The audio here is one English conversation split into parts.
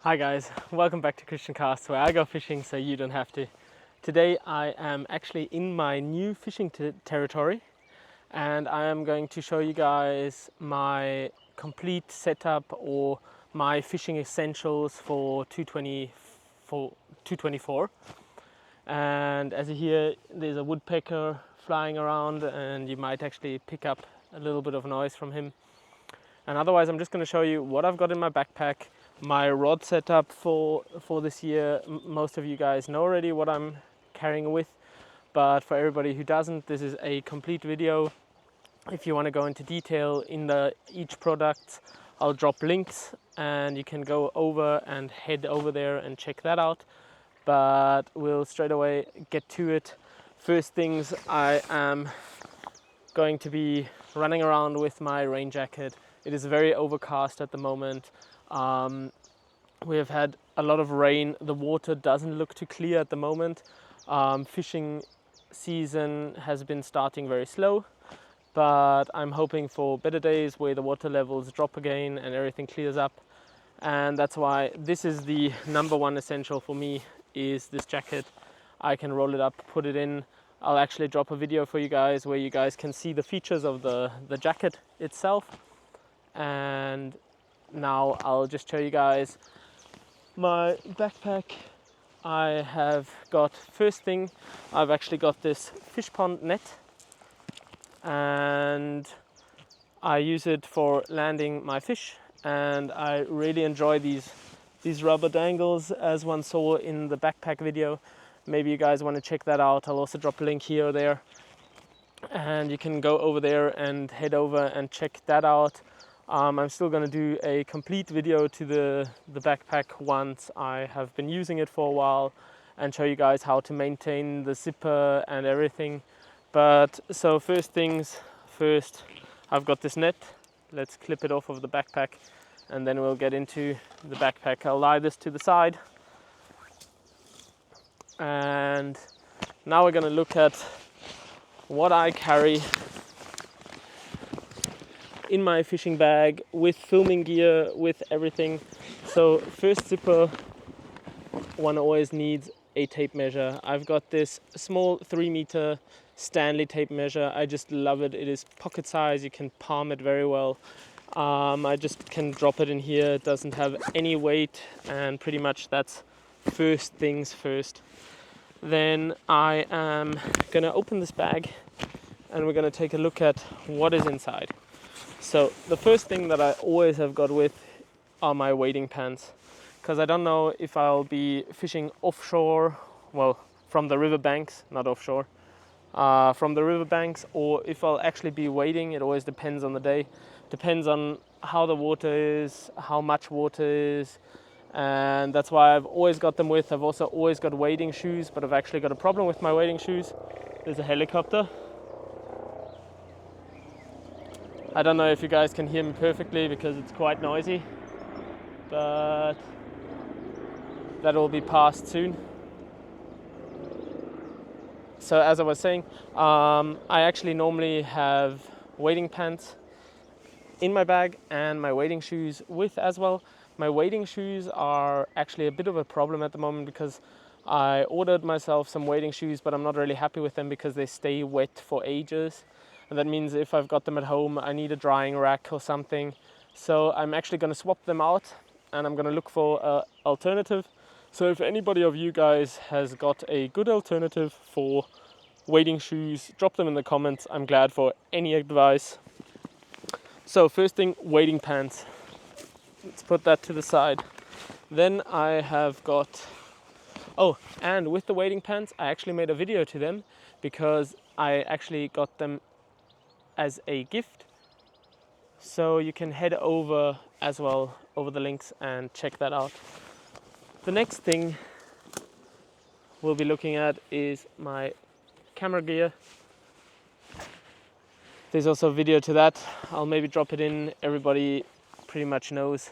Hi guys, welcome back to Christian Casts, where I go fishing so you don't have to. Today I am actually in my new fishing territory, and I am going to show you guys my complete setup or my fishing essentials for 224. And as you hear, there's a woodpecker flying around and you might actually pick up a little bit of noise from him. And otherwise I'm just going to show you what I've got in my backpack, my rod setup for this year. Most of you guys know already what I'm carrying with, but for everybody who doesn't, this is a complete video. If you want to go into detail in each product, I'll drop links and you can go over and head over there and check that out. But we'll straight away get to it. First things, I am going to be running around with my rain jacket. It is very overcast at the moment. We have had a lot of rain. The water doesn't look too clear at the moment. Fishing season has been starting very slow, but I'm hoping for better days where the water levels drop again and everything clears up. And that's why this is the number one essential for me, is this jacket. I can roll it up, put it in. I'll actually drop a video for you guys where you guys can see the features of the jacket itself. And now I'll just show you guys my backpack. I have got, first thing, I've actually got this Fishpond net, and I use it for landing my fish, and I really enjoy these rubber dangles, as one saw in the backpack video. Maybe you guys want to check that out. I'll also drop a link here or there, and you can go over there and head over and check that out. I'm still going to do a complete video to the backpack once I have been using it for a while and show you guys how to maintain the zipper and everything. But so first things first, I've got this net. Let's clip it off of the backpack and then we'll get into the backpack. I'll lie this to the side. And now we're going to look at what I carry in my fishing bag with filming gear, with everything. So first zipper, one always needs a tape measure. I've got this small 3-meter Stanley tape measure. I just love it. It is pocket size. You can palm it very well. I just can drop it in here. It doesn't have any weight, and pretty much that's first things first. Then I am gonna open this bag and we're gonna take a look at what is inside. So the first thing that I always have got with are my wading pants, because I don't know if I'll be fishing offshore, well, from the riverbanks, not offshore, from the riverbanks, or if I'll actually be wading. It always depends on the day, depends on how the water is, how much water is, and that's why I've always got them with. I've also always got wading shoes, but I've actually got a problem with my wading shoes. There's a helicopter. I don't know if you guys can hear me perfectly because it's quite noisy, but that will be passed soon. So as I was saying, I actually normally have wading pants in my bag and my wading shoes with as well. My wading shoes are actually a bit of a problem at the moment because I ordered myself some wading shoes, but I'm not really happy with them because they stay wet for ages. And that means if I've got them at home, I need a drying rack or something. So I'm actually going to swap them out and I'm going to look for an alternative. So if anybody of you guys has got a good alternative for wading shoes, drop them in the comments. I'm glad for any advice. So first thing, wading pants. Let's put that to the side. Then I have got, and with the wading pants, I actually made a video to them because I actually got them as a gift, so you can head over as well over the links and check that out. The next thing we'll be looking at is my camera gear. There's also a video to that. I'll maybe drop it in. Everybody pretty much knows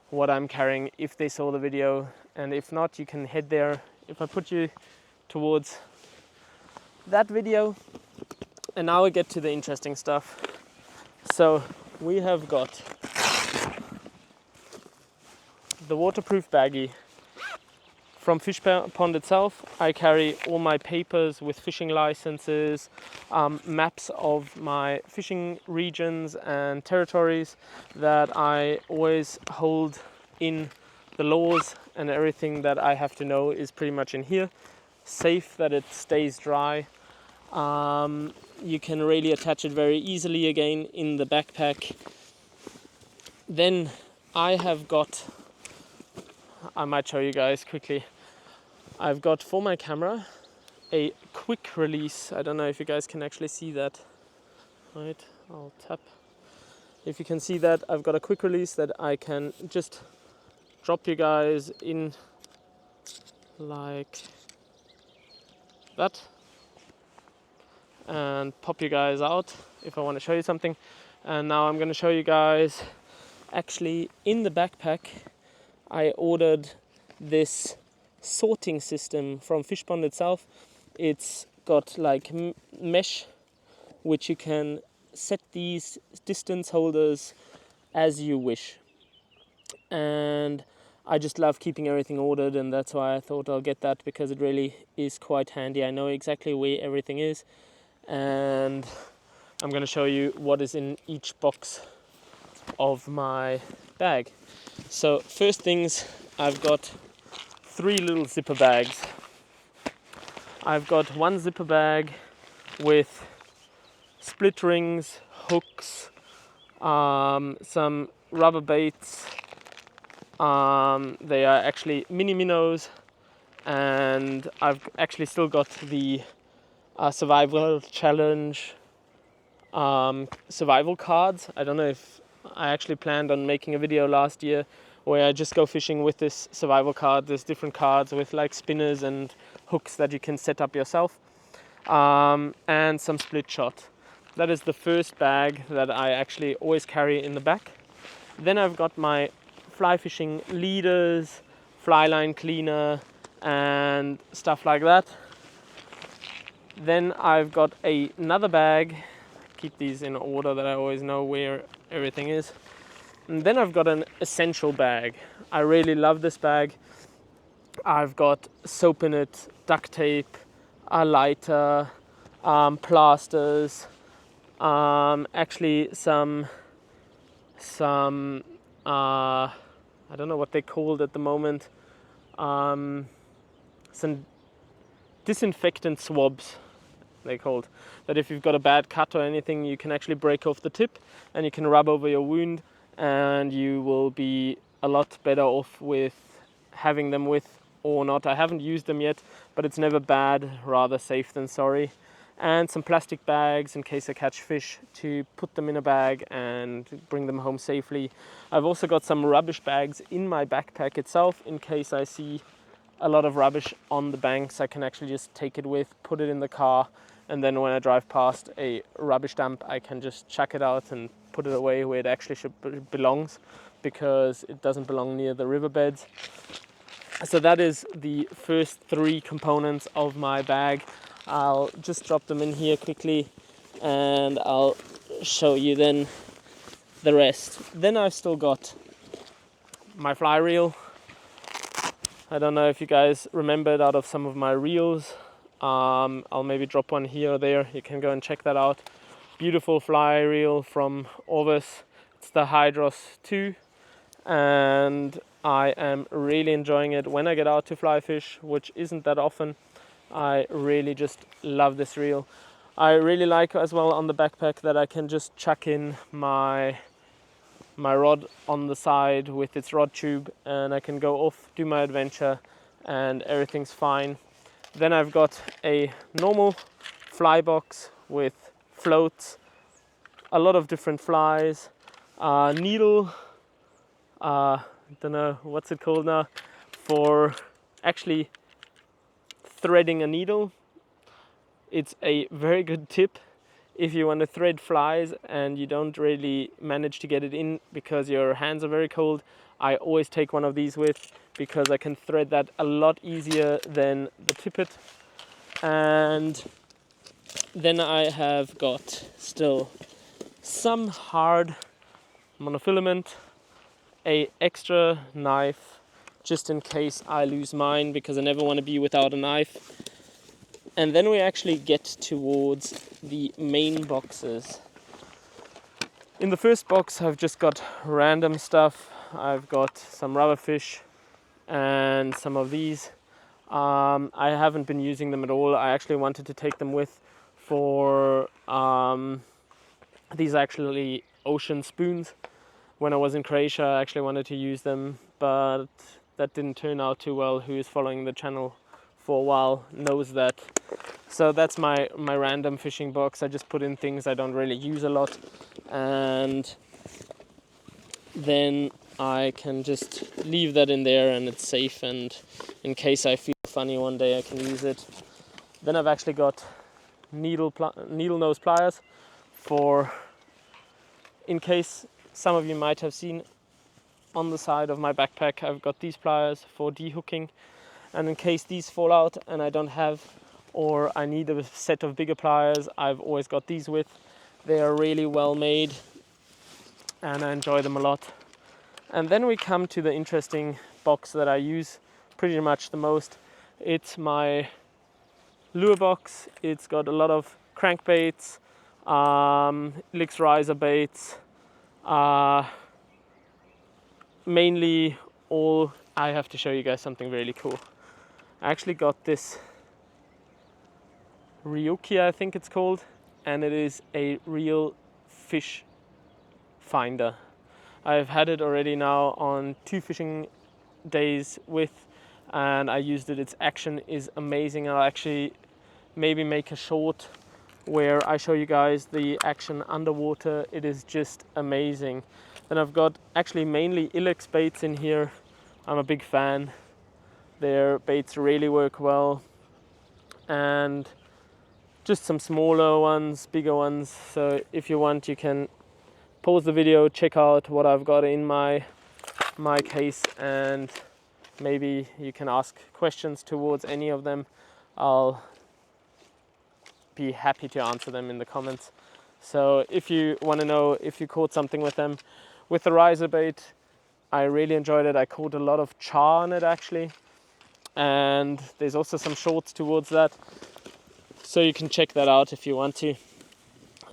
what I'm carrying if they saw the video, and if not, you can head there. If I put you towards that video. And now we get to the interesting stuff. So we have got the waterproof baggie. From Fishpond itself, I carry all my papers with fishing licenses, maps of my fishing regions and territories that I always hold in the laws, and everything that I have to know is pretty much in here. Safe that it stays dry. You can really attach it very easily again in the backpack. Then I might show you guys quickly. I've got for my camera a quick release. I don't know if you guys can actually see that. Right, I'll tap. If you can see that, I've got a quick release that I can just drop you guys in like that and pop you guys out if I want to show you something. And now I'm going to show you guys, actually in the backpack I ordered this sorting system from Fishpond itself. It's got like mesh, which you can set these distance holders as you wish, and I just love keeping everything ordered, and that's why I thought I'll get that, because it really is quite handy. I know exactly where everything is, and I'm going to show you what is in each box of my bag. So first things, I've got 3 little zipper bags. I've got one zipper bag with split rings, hooks, some rubber baits. They are actually mini minnows, and I've actually still got the survival challenge survival cards. I don't know if I actually planned on making a video last year where I just go fishing with this survival card. There's different cards with like spinners and hooks that you can set up yourself, and some split shot. That is the first bag that I actually always carry in the back. Then I've got my fly fishing leaders, fly line cleaner and stuff like that. Then I've got another bag. Keep these in order that I always know where everything is. And then I've got an essential bag. I really love this bag. I've got soap in it, duct tape, a lighter, plasters, actually some I don't know what they're called at the moment, some disinfectant swabs they're called, that if you've got a bad cut or anything, you can actually break off the tip and you can rub over your wound, and you will be a lot better off with having them with or not. I haven't used them yet, but it's never bad, rather safe than sorry. And some plastic bags in case I catch fish, to put them in a bag and bring them home safely. I've also got some rubbish bags in my backpack itself in case I see a lot of rubbish on the banks. I can actually just take it with, put it in the car, and then when I drive past a rubbish dump, I can just chuck it out and put it away where it actually belongs, because it doesn't belong near the riverbeds. So that is the first 3 components of my bag. I'll just drop them in here quickly and I'll show you then the rest. Then I've still got my fly reel. I don't know if you guys remembered out of some of my reels. I'll maybe drop one here or there. You can go and check that out. Beautiful fly reel from Orvis. It's the Hydros 2, and I am really enjoying it when I get out to fly fish, which isn't that often. I really just love this reel. I really like as well on the backpack that I can just chuck in my rod on the side with its rod tube, and I can go off, do my adventure, and everything's fine. Then I've got a normal fly box with floats, a lot of different flies, needle, I don't know what's it called now, for actually threading a needle. It's a very good tip if you want to thread flies and you don't really manage to get it in because your hands are very cold. I always take one of these with, because I can thread that a lot easier than the tippet. And then I have got still some hard monofilament, a extra knife, just in case I lose mine, because I never want to be without a knife. And then we actually get towards the main boxes. In the first box I've just got random stuff. I've got some rubber fish and some of these. I haven't been using them at all. I actually wanted to take them with for these actually ocean spoons. When I was in Croatia I actually wanted to use them, but that didn't turn out too well. Who is following the channel for a while knows that. So that's my random fishing box. I just put in things I don't really use a lot, and then I can just leave that in there and it's safe, and in case I feel funny one day I can use it. Then I've actually got needle nose pliers for, in case some of you might have seen on the side of my backpack, I've got these pliers for dehooking, and in case these fall out and I don't have, or I need a set of bigger pliers, I've always got these with. They are really well made and I enjoy them a lot. And then we come to the interesting box that I use pretty much the most. It's my lure box. It's got a lot of crankbaits, Elix riser baits, mainly all. I have to show you guys something really cool. I actually got this Ryuki, I think it's called, and it is a real fish finder. I've had it already now on 2 fishing days with, and I used it. Its action is amazing. I'll actually maybe make a short where I show you guys the action underwater. It is just amazing. Then I've got actually mainly Elix baits in here. I'm a big fan. Their baits really work well, and just some smaller ones, bigger ones. So if you want, you can pause the video, check out what I've got in my case, and maybe you can ask questions towards any of them. I'll be happy to answer them in the comments. So if you want to know if you caught something with them. With the riser bait, I really enjoyed it. I caught a lot of char on it actually, and there's also some shorts towards that, so you can check that out if you want to.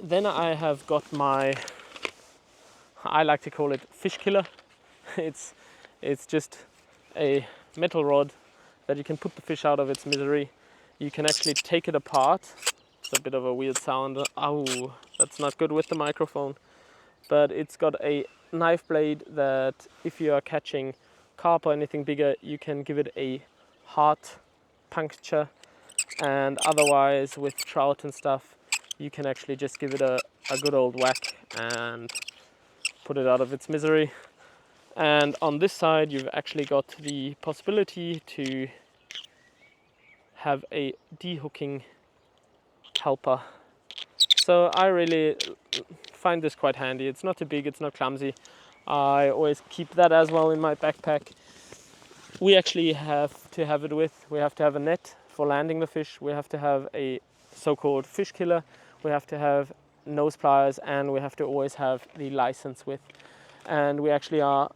Then I have got my, I like to call it fish killer. It's just a metal rod that you can put the fish out of its misery. You can actually take it apart. It's a bit of a weird sound. Oh, that's not good with the microphone. But it's got a knife blade that if you are catching carp or anything bigger, you can give it a heart puncture, and otherwise with trout and stuff, you can actually just give it a good old whack and put it out of its misery. And on this side you've actually got the possibility to have a dehooking helper. So I really find this quite handy. It's not too big, it's not clumsy. I always keep that as well in my backpack. We actually have to have it with. We have to have a net for landing the fish. We have to have a so-called fish killer. We have to have nose pliers, and we have to always have the license with. And we actually are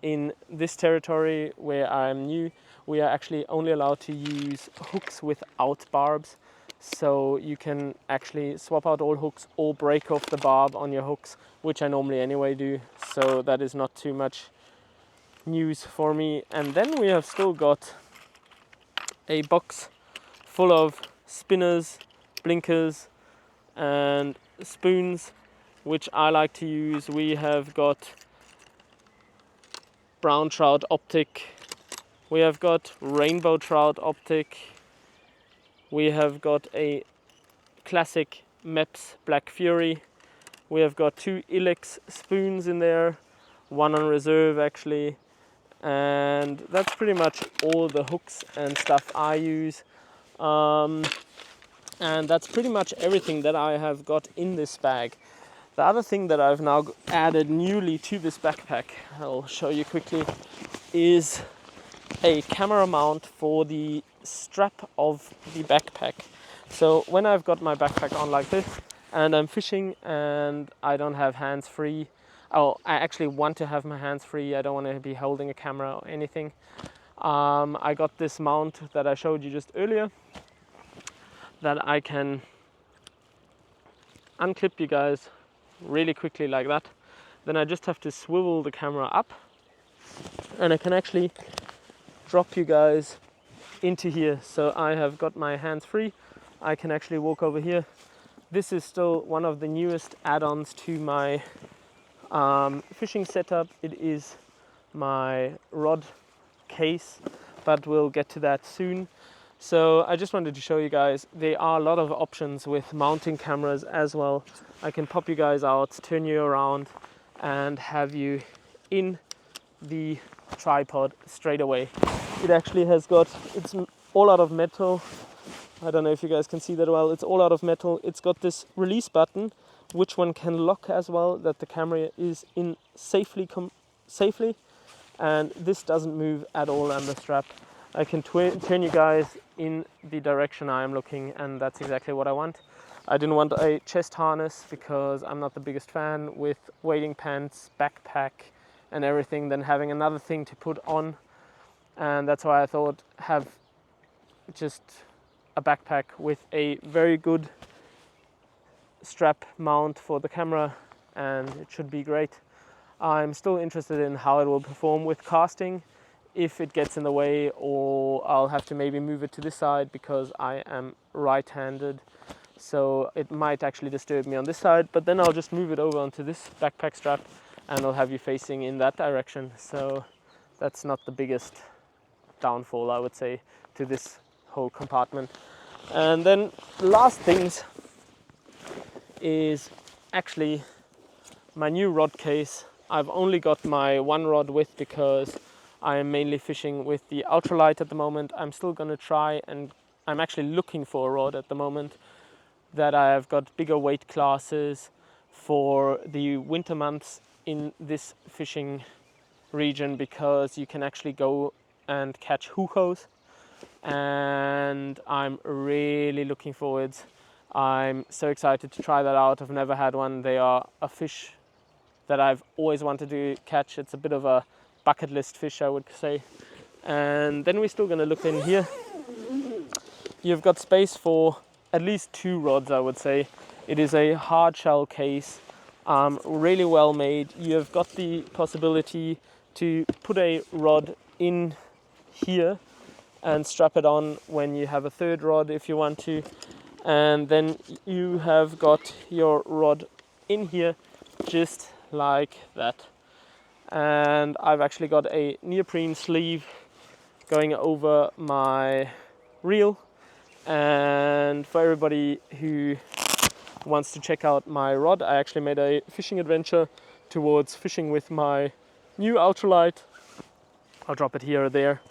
in this territory where I'm new. We are actually only allowed to use hooks without barbs. So you can actually swap out all hooks or break off the barb on your hooks, which I normally anyway do. So that is not too much news for me. And then we have still got a box full of spinners, blinkers and spoons, which I like to use. We have got brown trout optic, we have got rainbow trout optic, we have got a classic Meps Black Fury, we have got 2 Elix spoons in there, one on reserve actually, and that's pretty much all the hooks and stuff I use. And that's pretty much everything that I have got in this bag. The other thing that I've now added newly to this backpack, I'll show you quickly, is a camera mount for the strap of the backpack. So when I've got my backpack on like this and I'm fishing and I don't have hands free, I actually want to have my hands free, I don't want to be holding a camera or anything, I got this mount that I showed you just earlier that I can unclip, you guys, really quickly like that. Then I just have to swivel the camera up and I can actually drop you guys into here. So I have got my hands free. I can actually walk over here. This is still one of the newest add-ons to my fishing setup. It is my rod case, but we'll get to that soon. So I just wanted to show you guys there are a lot of options with mounting cameras as well. I can pop you guys out, turn you around and have you in the tripod straight away. It actually has got, it's all out of metal. I don't know if you guys can see that well. It's all out of metal. It's got this release button, which one can lock as well, that the camera is in safely, and this doesn't move at all on the strap. I can turn you guys in the direction I am looking, and that's exactly what I want. I didn't want a chest harness because I'm not the biggest fan with wading pants, backpack and everything, then having another thing to put on, and that's why I thought have just a backpack with a very good strap mount for the camera, and it should be great. I'm still interested in how it will perform with casting, if it gets in the way, or I'll have to maybe move it to this side because I am right-handed, so it might actually disturb me on this side, but then I'll just move it over onto this backpack strap and I'll have you facing in that direction. So that's not the biggest downfall, I would say, to this whole compartment. And then last things is actually my new rod case. I've only got my one rod width because I am mainly fishing with the ultralight at the moment. I'm still going to try, and I'm actually looking for a rod at the moment that I have got bigger weight classes for the winter months in this fishing region, because you can actually go and catch huchos, and I'm really looking forward. I'm so excited to try that out. I've never had one. They are a fish that I've always wanted to catch. It's a bit of a bucket list fish, I would say. And then we're still going to look in here. You've got space for at least 2 rods, I would say. It is a hard shell case, really well made. You've got the possibility to put a rod in here and strap it on when you have a third rod if you want to, and then you have got your rod in here just like that. And I've actually got a neoprene sleeve going over my reel, and for everybody who wants to check out my rod, I actually made a fishing adventure towards fishing with my new ultralight. I'll drop it here or there.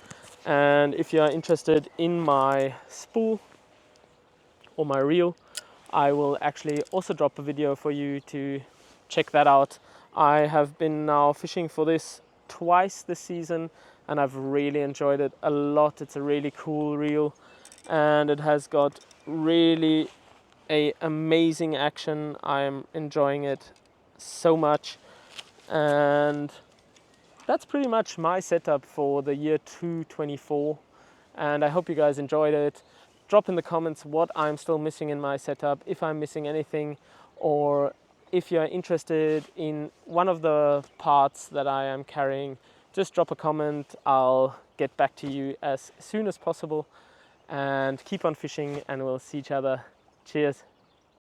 And if you are interested in my spool or my reel, I will actually also drop a video for you to check that out. I have been now fishing for this twice this season and I've really enjoyed it a lot. It's a really cool reel and it has got really a amazing action. I'm enjoying it so much, and that's pretty much my setup for the year 2024, and I hope you guys enjoyed it. Drop in the comments what I'm still missing in my setup, if I'm missing anything, or if you're interested in one of the parts that I am carrying, just drop a comment. I'll get back to you as soon as possible, and keep on fishing and we'll see each other. Cheers.